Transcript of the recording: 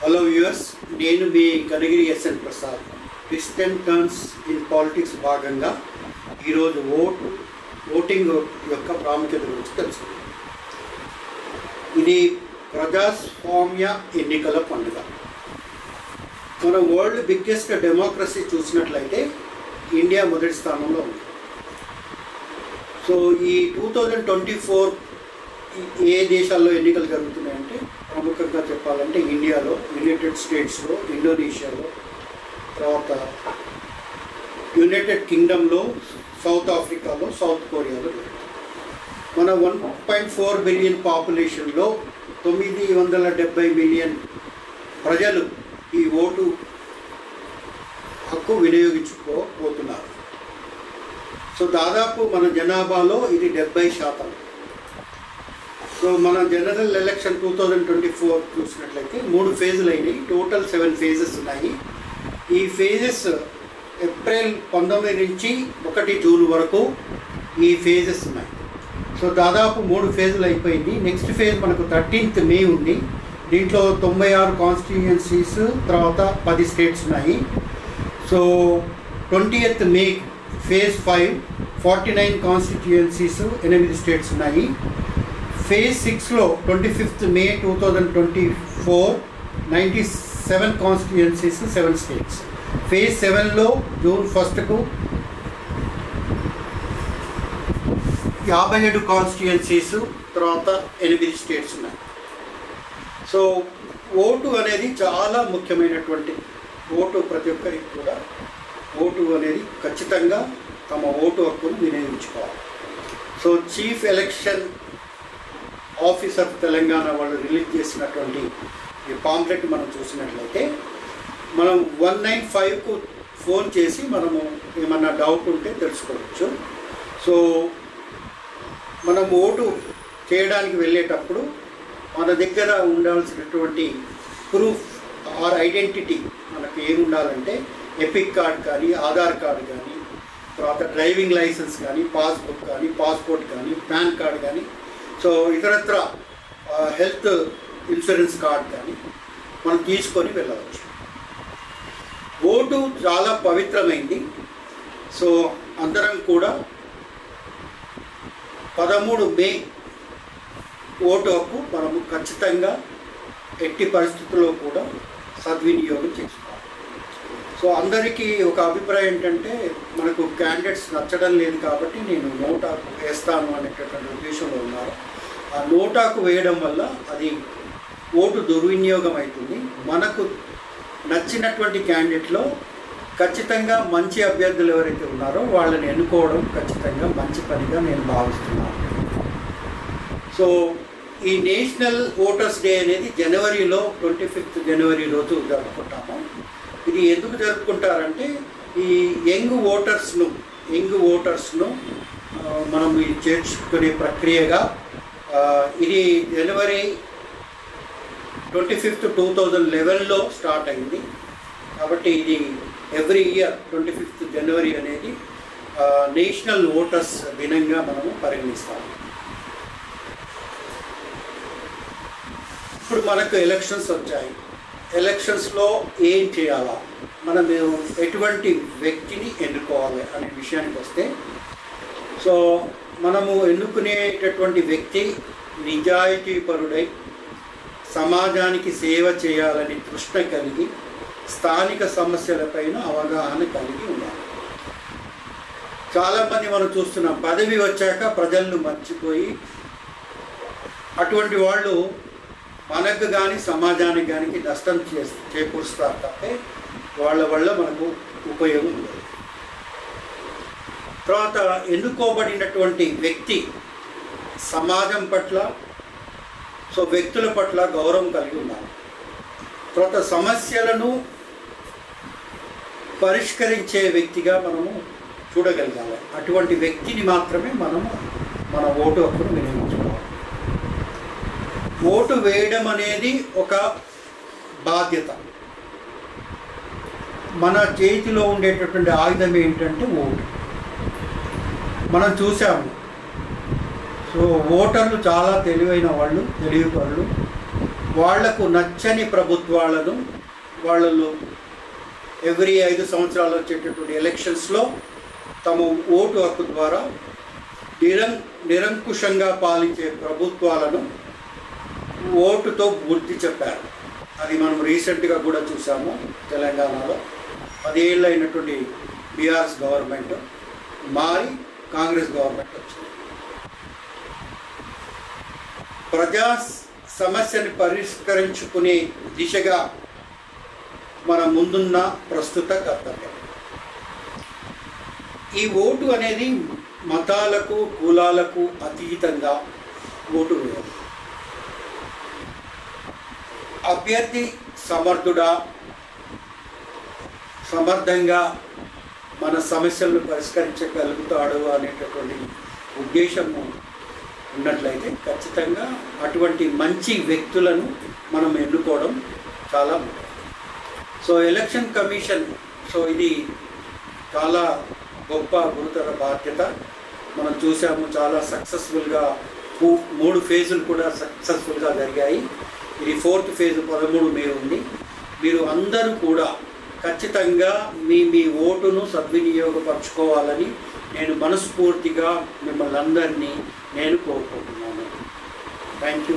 Hello viewers, నేను మీ Kanagiri S N Prasad. Twist and turns in politics భాగంగా ఈరోజు ఓటింగ్ యొక్క ప్రాముఖ్యత గురించి తెలుసుకుందాం. ఇది ప్రజాస్వామ్య ఎన్నికల పండుగ. మనం వరల్డ్ బిగ్గెస్ట్ డెమోక్రసీ చూసినట్లయితే ఇండియా మొదటి స్థానంలో ఉంది. సో ఈ 2024 ఏ దేశాల్లో ఎన్నికలు జరుగుతున్నాయంటే ప్రముఖంగా చెప్పాలంటే ఇండియాలో, యునైటెడ్ స్టేట్స్లో, ఇండోనేషియాలో, తర్వాత యునైటెడ్ కింగ్డమ్లో, సౌత్ ఆఫ్రికాలో, సౌత్ కొరియాలో జరుగుతుంది. మన 1.4 బిలియన్ పాపులేషన్లో 970 మిలియన్ ప్రజలు ఈ ఓటు హక్కు వినియోగించుకోబోతున్నారు. సో దాదాపు మన జనాభాలో ఇది 70%. సో మన జనరల్ ఎలక్షన్ 2024 చూసినట్లయితే 3 ఫేజులు అయినాయి. టోటల్ 7 ఫేజెస్ ఉన్నాయి. ఈ ఫేజెస్ ఏప్రిల్ 19 నుంచి 1 జూన్ వరకు ఈ ఫేజెస్ ఉన్నాయి. సో దాదాపు 3 ఫేజులు అయిపోయింది. నెక్స్ట్ ఫేజ్ మనకు 13th మే ఉంది. దీంట్లో 96 కాన్స్టిట్యుయెన్సీస్, తర్వాత 10 స్టేట్స్ ఉన్నాయి. So 20th May phase 5 49 constituencies, 8 states ఉన్నాయి. ఫేజ్ 6లో 25th May 2024 97 constituencies, 7 states. Phase 7లో జూన్ 1కు 57 కాన్స్టిట్యుయెన్సీస్, తర్వాత 8 స్టేట్స్ ఉన్నాయి. సో ఓటు అనేది చాలా ముఖ్యమైనటువంటి ఓటు. ప్రతి ఒక్కరికి కూడా ఓటు అనేది ఖచ్చితంగా తమ ఓటు హక్కును వినియోగించుకోవాలి. So chief election officer Telangana వాళ్ళు రిలీజ్ చేసినటువంటి ఈ పాంప్లెట్ మనం చూసినట్లయితే మనం 195కు ఫోన్ చేసి మనము ఏమన్నా డౌట్ ఉంటే తెలుసుకోవచ్చు. సో మనం ఓటు చేయడానికి వెళ్ళేటప్పుడు మన దగ్గర ఉండాల్సినటువంటి ప్రూఫ్ ఆర్ ఐడెంటిటీ మనకు ఏముండాలంటే ఎపిక్ కార్డ్ కానీ, ఆధార్ కార్డు కానీ, తర్వాత డ్రైవింగ్ లైసెన్స్ కానీ, పాస్బుక్ కానీ, పాస్పోర్ట్ కానీ, పాన్ కార్డ్ కానీ, సో ఇతరత్ర హెల్త్ ఇన్సూరెన్స్ కార్డ్ కానీ మనం తీసుకొని వెళ్ళవచ్చు. ఓటు చాలా పవిత్రమైంది. సో అందరం కూడా 13 మే ఓటు హక్కు మనము ఖచ్చితంగా ఎట్టి పరిస్థితుల్లో కూడా సద్వినియోగం చేసుకోవాలి. సో అందరికీ ఒక అభిప్రాయం ఏంటంటే మనకు క్యాండిడేట్స్ నచ్చడం లేదు కాబట్టి నేను నోటాకు వేస్తాను అనేటటువంటి ఉద్దేశంలో ఉన్నారు. ఆ నోటాకు వేయడం వల్ల అది ఓటు దుర్వినియోగం అవుతుంది. మనకు నచ్చినటువంటి క్యాండిడేట్లో ఖచ్చితంగా మంచి అభ్యర్థులు ఎవరైతే ఉన్నారో వాళ్ళని ఎన్నుకోవడం ఖచ్చితంగా మంచి పనిగా నేను భావిస్తున్నాను. సో ఈ నేషనల్ ఓటర్స్ డే అనేది జనవరిలో 25th జనవరి రోజు జరుపుకుంటాము. ఇది ఎందుకు జరుపుకుంటారంటే ఈ యంగ్ ఓటర్స్ను మనం చేర్చుకునే ప్రక్రియగా ఇది జనవరి 25th 2011లో స్టార్ట్ అయింది. కాబట్టి ఇది ఎవ్రీ ఇయర్ 25th జనవరి అనేది నేషనల్ ఓటర్స్ దినంగా మనము పరిగణిస్తాము. ఇప్పుడు మనకు ఎలక్షన్స్ వచ్చాయి. ఎలక్షన్స్లో ఏం చేయాలా, మనం ఎటువంటి వ్యక్తిని ఎన్నుకోవాలి అనే విషయానికి వస్తే, సో మనము ఎన్నుకునేటటువంటి వ్యక్తి నిజాయితీపరుడై సమాజానికి సేవ చేయాలని తృష్ణ కలిగి స్థానిక సమస్యలపైన అవగాహన కలిగి ఉండాలి. చాలామంది మనం చూస్తున్నాం, పదవి వచ్చాక ప్రజలను మర్చిపోయి అటువంటి వాళ్ళు మనకు కానీ సమాజానికి కానీ నష్టం చేకూరుస్తారు తప్పే వాళ్ళ వల్ల మనకు ఉపయోగం ఉండదు. తర్వాత ఎన్నుకోబడినటువంటి వ్యక్తి సమాజం పట్ల, సో వ్యక్తుల పట్ల గౌరవం కలిగి ఉండాలి. తర్వాత సమస్యలను పరిష్కరించే వ్యక్తిగా మనము చూడగలగాలి. అటువంటి వ్యక్తిని మాత్రమే మనము మన ఓటు హక్కును వినియోగించుకోవాలి. ఓటు వేయడం అనేది ఒక బాధ్యత. మన చేతిలో ఉండేటటువంటి ఆయుధం ఏంటంటే ఓటు. మనం చూసాము, సో ఓటర్లు చాలా తెలివైన వాళ్ళు, తెలివిపరులు. వాళ్లకు నచ్చని ప్రభుత్వాలను వాళ్ళు ఎవ్రీ 5 సంవత్సరాలు వచ్చేటటువంటి ఎలక్షన్స్లో తమ ఓటు హక్కు ద్వారా నిరంకుశంగా పాలించే ప్రభుత్వాలను ఓటుతో బుద్ధి చెప్పారు. అది మనం రీసెంట్గా కూడా చూసాము. తెలంగాణలో 10 ఏళ్ళు అయినటువంటి బీఆర్ఎస్ గవర్నమెంట్ మారి కాంగ్రెస్ గవర్నమెంట్ వచ్చింది. ప్రజా సమస్యని పరిష్కరించుకునే దిశగా మన ముందున్న ప్రస్తుత కర్తవ్యం. ఈ ఓటు అనేది మతాలకు కులాలకు అతీతంగా ఓటు వేయాలి. అభ్యర్థి సమర్థంగా మన సమస్యలను పరిష్కరించగలుగుతాడు అనేటటువంటి ఉద్దేశము ఉన్నట్లయితే ఖచ్చితంగా అటువంటి మంచి వ్యక్తులను మనం ఎన్నుకోవడం చాలా ముఖ్యం. సో ఎలక్షన్ కమిషన్ ఇది చాలా గొప్ప గురుతర బాధ్యత. మనం చూసాము చాలా సక్సెస్ఫుల్గా 3 ఫేజులు కూడా సక్సెస్ఫుల్గా జరిగాయి. ఇది 4th ఫేజ్ 13 మే ఉంది. మీరు అందరూ కూడా ఖచ్చితంగా మీ ఓటును సద్వినియోగపరచుకోవాలని నేను మనస్ఫూర్తిగా మిమ్మల్ని అందరినీ నేను కోరుకుంటున్నాను. Thank you.